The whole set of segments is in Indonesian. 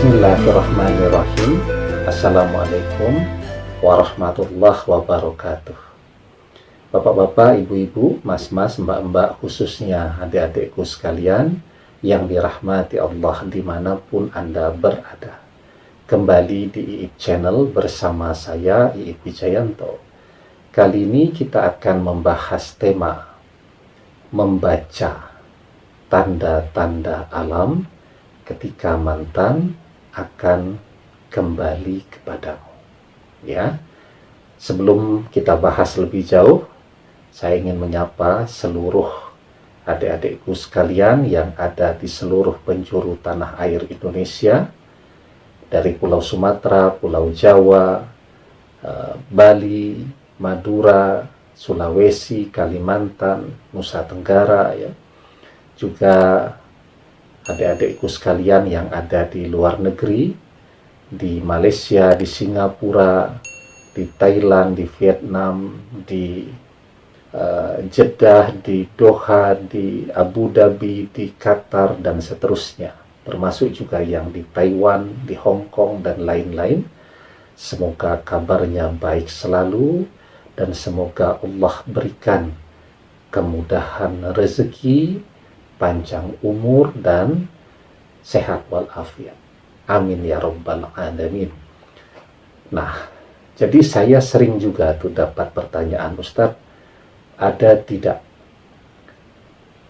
Bismillahirrahmanirrahim. Assalamualaikum warahmatullahi wabarakatuh. Bapak-bapak, ibu-ibu, mas-mas, mbak-mbak, khususnya adik-adikku sekalian yang dirahmati Allah dimanapun Anda berada. Kembali di IIP Channel bersama saya, IIP Wijayanto. Kali ini kita akan membahas tema membaca tanda-tanda alam ketika mantan akan kembali kepadamu. Ya, sebelum kita bahas lebih jauh, saya ingin menyapa seluruh adik-adikku sekalian yang ada di seluruh penjuru tanah air Indonesia, dari Pulau Sumatera, Pulau Jawa, Bali, Madura, Sulawesi, Kalimantan, Nusa Tenggara, ya. Juga adik-adikku sekalian yang ada di luar negeri, di Malaysia, di Singapura, di Thailand, di Vietnam, di Jeddah, di Doha, di Abu Dhabi, di Qatar, dan seterusnya. Termasuk juga yang di Taiwan, di Hong Kong, dan lain-lain. Semoga kabarnya baik selalu, dan semoga Allah berikan kemudahan rezeki, panjang umur, dan sehat walafiat. Amin ya rabbal alamin. Nah, jadi saya sering juga tuh dapat pertanyaan, Ustadz, ada tidak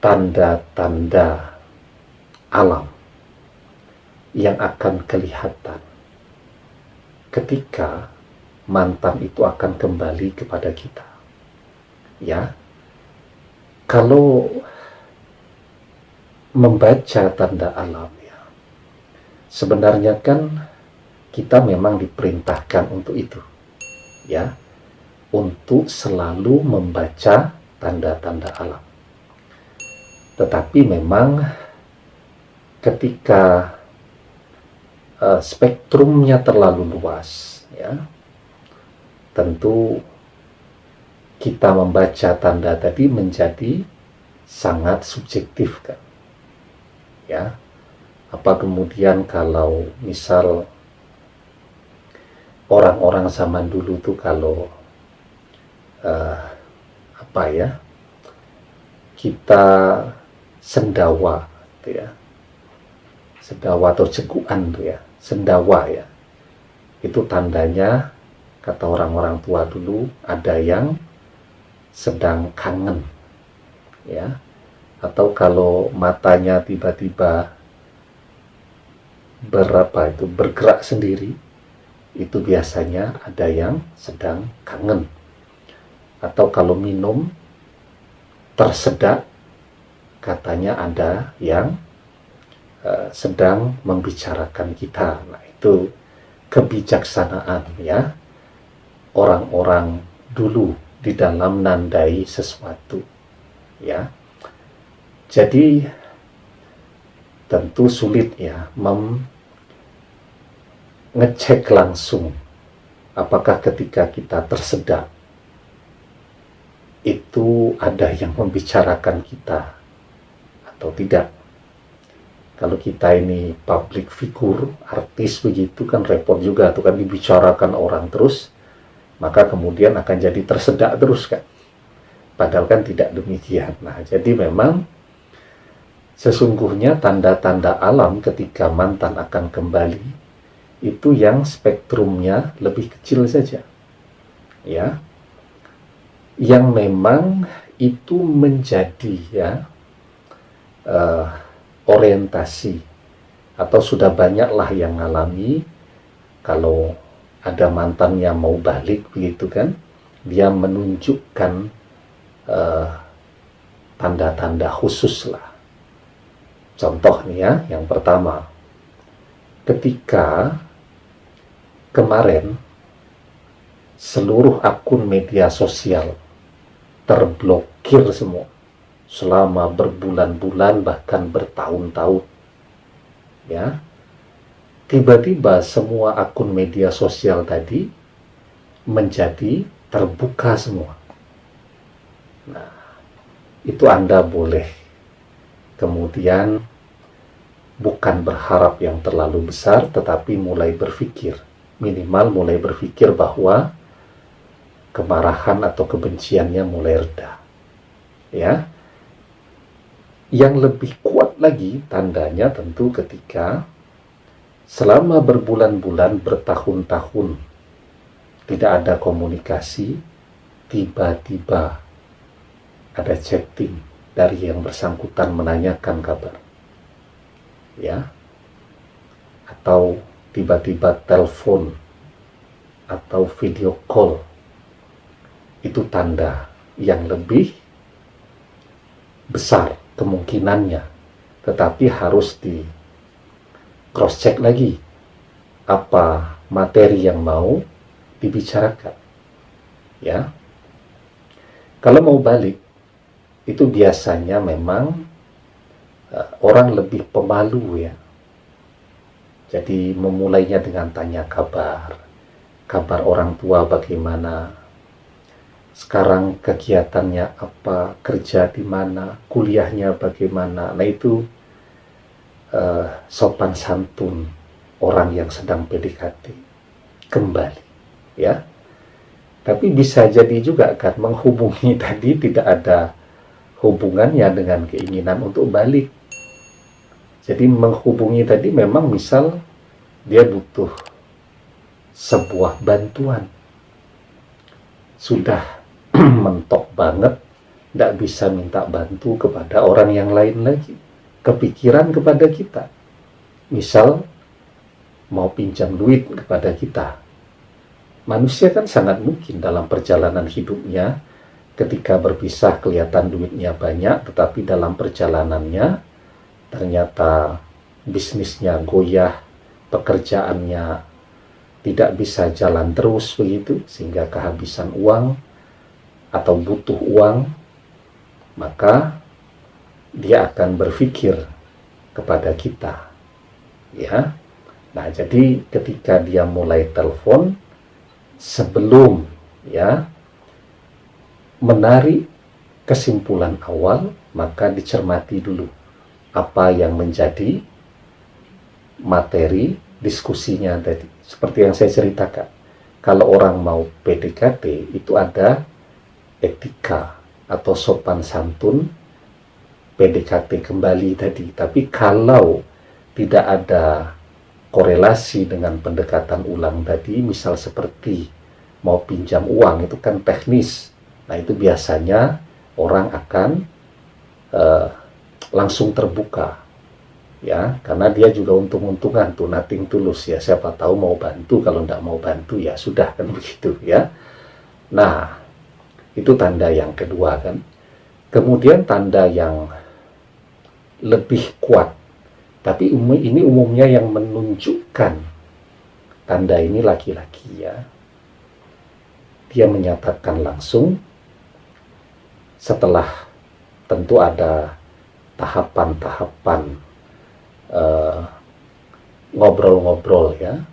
tanda-tanda alam yang akan kelihatan ketika mantan itu akan kembali kepada kita? Ya, kalau membaca tanda alam, ya, sebenarnya kan kita memang diperintahkan untuk itu, ya, untuk selalu membaca tanda-tanda alam. Tetapi memang ketika spektrumnya terlalu luas, ya, tentu kita membaca tanda tadi menjadi sangat subjektif, kan? Ya, apa kemudian kalau misal orang-orang zaman dulu tuh kalau kita sendawa tuh, ya, sendawa atau cekuan tuh, ya, sendawa, ya, itu tandanya kata orang-orang tua dulu ada yang sedang kangen, ya. Atau kalau matanya tiba-tiba bergerak sendiri, itu biasanya ada yang sedang kangen. Atau kalau minum tersedak, katanya ada yang sedang membicarakan kita. Nah, itu kebijaksanaan, ya, orang-orang dulu di dalam nandai sesuatu, ya. Jadi tentu sulit, ya, ngecek langsung apakah ketika kita tersedak itu ada yang membicarakan kita atau tidak. Kalau kita ini public figure, artis begitu kan repot juga tuh, kan dibicarakan orang terus, maka kemudian akan jadi tersedak terus, kan. Padahal kan tidak demikian. Nah, jadi memang sesungguhnya tanda-tanda alam ketika mantan akan kembali itu yang spektrumnya lebih kecil saja, ya, yang memang itu menjadi, ya, orientasi, atau sudah banyaklah yang ngalami kalau ada mantannya mau balik begitu, kan, dia menunjukkan tanda-tanda khusus lah. Contoh nih, ya, yang pertama, ketika kemarin seluruh akun media sosial terblokir semua selama berbulan-bulan bahkan bertahun-tahun, ya, tiba-tiba semua akun media sosial tadi menjadi terbuka semua. Nah, itu Anda boleh kemudian bukan berharap yang terlalu besar, tetapi mulai berpikir, minimal mulai berpikir bahwa kemarahan atau kebenciannya mulai reda. Ya, yang lebih kuat lagi tandanya tentu ketika selama berbulan-bulan, bertahun-tahun tidak ada komunikasi, tiba-tiba ada chatting dari yang bersangkutan menanyakan kabar, ya, atau tiba-tiba telepon atau video call. Itu tanda yang lebih besar kemungkinannya, tetapi harus di cross check lagi apa materi yang mau dibicarakan. Ya, kalau mau balik itu biasanya memang orang lebih pemalu, ya. Jadi memulainya dengan tanya kabar orang tua bagaimana, sekarang kegiatannya apa, kerja di mana, kuliahnya bagaimana. Nah itu sopan santun orang yang sedang PDKT kembali, ya. Tapi bisa jadi juga kan menghubungi tadi tidak ada hubungannya dengan keinginan untuk balik. Jadi menghubungi tadi memang misal dia butuh sebuah bantuan, sudah mentok banget, tidak bisa minta bantu kepada orang yang lain lagi, kepikiran kepada kita, misal mau pinjam duit kepada kita. Manusia kan sangat mungkin dalam perjalanan hidupnya ketika berpisah kelihatan duitnya banyak, tetapi dalam perjalanannya ternyata bisnisnya goyah, pekerjaannya tidak bisa jalan terus begitu, sehingga kehabisan uang atau butuh uang, maka dia akan berpikir kepada kita, ya. Nah, jadi ketika dia mulai telepon, sebelum ya menarik kesimpulan awal, maka dicermati dulu apa yang menjadi materi diskusinya tadi. Seperti yang saya ceritakan, kalau orang mau PDKT itu ada etika atau sopan santun PDKT kembali tadi. Tapi kalau tidak ada korelasi dengan pendekatan ulang tadi, misal seperti mau pinjam uang, itu kan teknis. Nah itu biasanya orang akan langsung terbuka, ya, karena dia juga untung-untungan tuh, nothing tulus, ya. Siapa tahu mau bantu, kalau tidak mau bantu ya sudah, kan begitu, ya. Nah itu tanda yang kedua, kan. Kemudian tanda yang lebih kuat, tapi ini umumnya yang menunjukkan tanda ini laki-laki, ya. Dia menyatakan langsung setelah tentu ada tahapan-tahapan ngobrol-ngobrol, ya.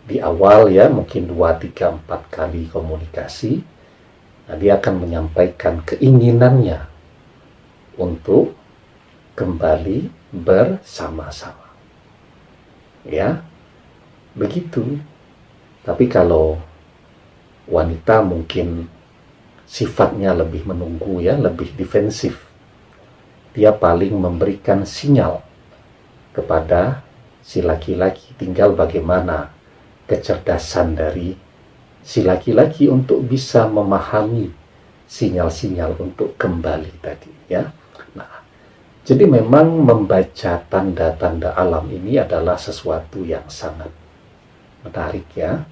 Di awal, ya, mungkin 2, 3, 4 kali komunikasi. Nah, dia akan menyampaikan keinginannya untuk kembali bersama-sama, ya, begitu. Tapi kalau wanita mungkin sifatnya lebih menunggu, ya, lebih defensif. Dia paling memberikan sinyal kepada si laki-laki, tinggal bagaimana kecerdasan dari si laki-laki untuk bisa memahami sinyal-sinyal untuk kembali tadi, ya. Nah, jadi memang membaca tanda-tanda alam ini adalah sesuatu yang sangat menarik, ya.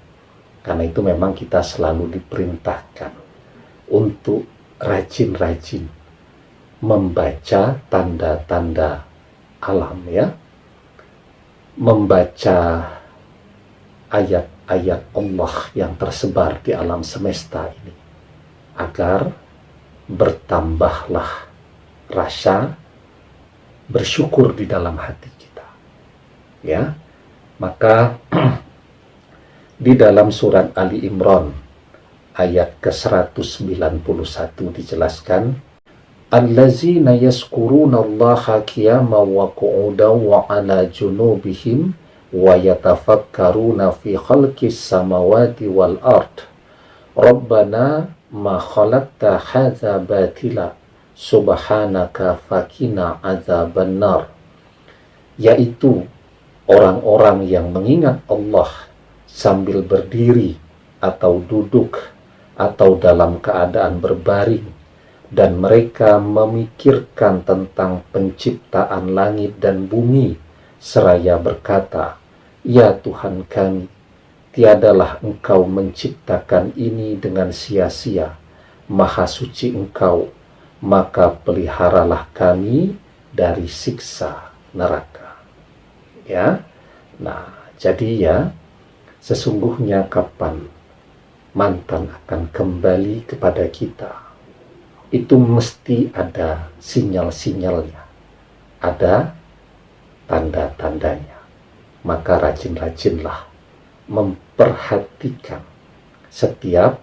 Karena itu memang kita selalu diperintahkan untuk rajin-rajin membaca tanda-tanda alam, ya. Membaca ayat-ayat Allah yang tersebar di alam semesta ini, agar bertambahlah rasa bersyukur di dalam hati kita, ya. Maka di dalam surat Ali Imran ayat ke-191 dijelaskan, allazina yazkuruna Allaha qiyaman wa qu'udan wa 'ala junubihim wa yatafakkaruna fi khalqis samawati wal ard. Rabbana ma khalaqta hadza batila subhanaka fakina azabannar. Yaitu orang-orang yang mengingat Allah sambil berdiri atau duduk atau dalam keadaan berbaring, dan mereka memikirkan tentang penciptaan langit dan bumi seraya berkata, ya Tuhan kami, tiadalah Engkau menciptakan ini dengan sia-sia, maha suci Engkau, maka peliharalah kami dari siksa neraka. Ya, nah jadi ya, sesungguhnya kapan mantan akan kembali kepada kita, itu mesti ada sinyal-sinyalnya, ada tanda-tandanya. Maka rajin-rajinlah memperhatikan setiap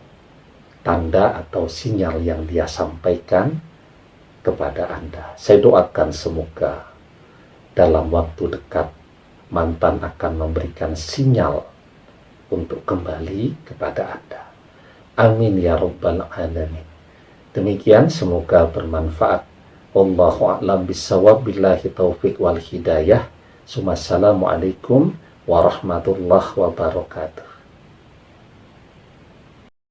tanda atau sinyal yang dia sampaikan kepada Anda. Saya doakan semoga dalam waktu dekat mantan akan memberikan sinyal untuk kembali kepada Anda. Amin ya rabbal alamin. Demikian, semoga bermanfaat. Wallahu a'lam bissawab, billahi taufiq wal hidayah. Assalamualaikum warahmatullahi wabarakatuh.